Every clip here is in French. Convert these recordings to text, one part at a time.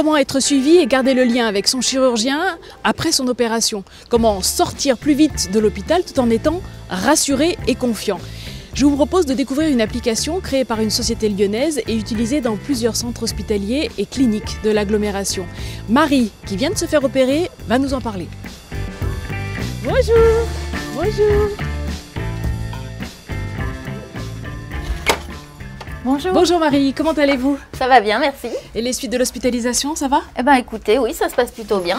Comment être suivi et garder le lien avec son chirurgien après son opération? Comment sortir plus vite de l'hôpital tout en étant rassuré et confiant? Je vous propose de découvrir une application créée par une société lyonnaise et utilisée dans plusieurs centres hospitaliers et cliniques de l'agglomération. Marie, qui vient de se faire opérer, va nous en parler. Bonjour! Bonjour! Bonjour. Bonjour Marie, comment allez-vous? Ça va bien, merci. Et les suites de l'hospitalisation, ça va? Eh bien écoutez, oui, ça se passe plutôt bien.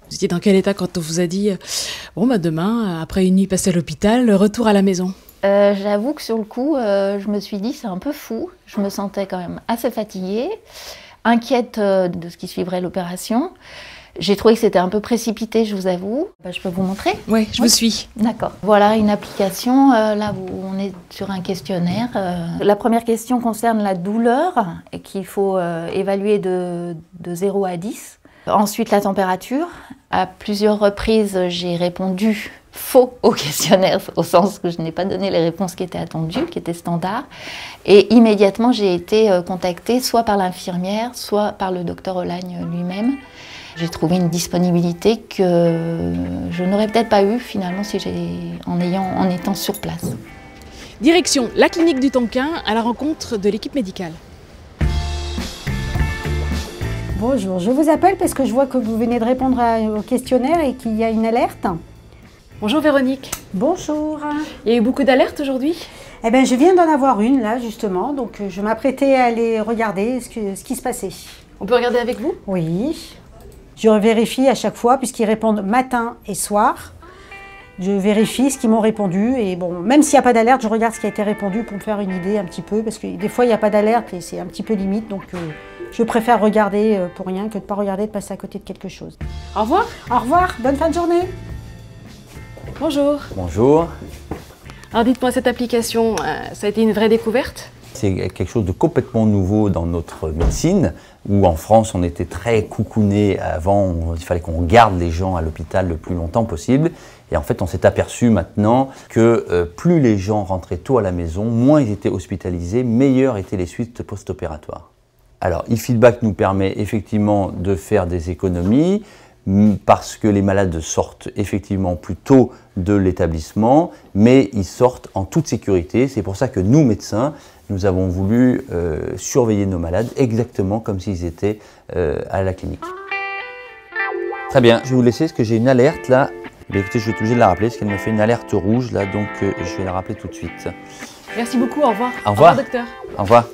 Vous étiez dans quel état quand on vous a dit bon bah demain, après une nuit passée à l'hôpital, retour à la maison? J'avoue que sur le coup, je me suis dit c'est un peu fou. Je me sentais quand même assez fatiguée, inquiète de ce qui suivrait l'opération. J'ai trouvé que c'était un peu précipité, je vous avoue. Je peux vous montrer? Oui, je vous suis. D'accord. Voilà une application, là où on est sur un questionnaire. La première question concerne la douleur, et qu'il faut évaluer de 0 à 10. Ensuite, la température. À plusieurs reprises, j'ai répondu faux au questionnaire, au sens que je n'ai pas donné les réponses qui étaient attendues, qui étaient standards. Et immédiatement, j'ai été contactée soit par l'infirmière, soit par le docteur Olagne lui-même. J'ai trouvé une disponibilité que je n'aurais peut-être pas eue finalement en étant sur place. Direction la clinique du Tonkin à la rencontre de l'équipe médicale. Bonjour, je vous appelle parce que je vois que vous venez de répondre au questionnaire et qu'il y a une alerte. Bonjour Véronique. Bonjour. Il y a eu beaucoup d'alertes aujourd'hui? Eh bien, je viens d'en avoir une là justement, donc je m'apprêtais à aller regarder ce qui se passait. On peut regarder avec vous? Oui. Je vérifie à chaque fois puisqu'ils répondent matin et soir. Je vérifie ce qu'ils m'ont répondu et bon, même s'il n'y a pas d'alerte, je regarde ce qui a été répondu pour me faire une idée un petit peu parce que des fois il n'y a pas d'alerte et c'est un petit peu limite, donc je préfère regarder pour rien que de ne pas regarder, de passer à côté de quelque chose. Au revoir. Au revoir, bonne fin de journée. Bonjour. Bonjour. Alors dites-moi, cette application, ça a été une vraie découverte? C'est quelque chose de complètement nouveau dans notre médecine, où en France on était très coucouné avant, il fallait qu'on garde les gens à l'hôpital le plus longtemps possible. Et en fait on s'est aperçu maintenant que plus les gens rentraient tôt à la maison, moins ils étaient hospitalisés, meilleures étaient les suites post-opératoires. Alors e-feedback nous permet effectivement de faire des économies, parce que les malades sortent effectivement plus tôt de l'établissement, mais ils sortent en toute sécurité. C'est pour ça que nous, médecins, nous avons voulu surveiller nos malades exactement comme s'ils étaient à la clinique. Très bien, je vais vous laisser parce que j'ai une alerte là. Mais écoutez, je vais être obligé de la rappeler parce qu'elle me fait une alerte rouge là, donc je vais la rappeler tout de suite. Merci beaucoup, au revoir. Au revoir. Au revoir docteur. Au revoir.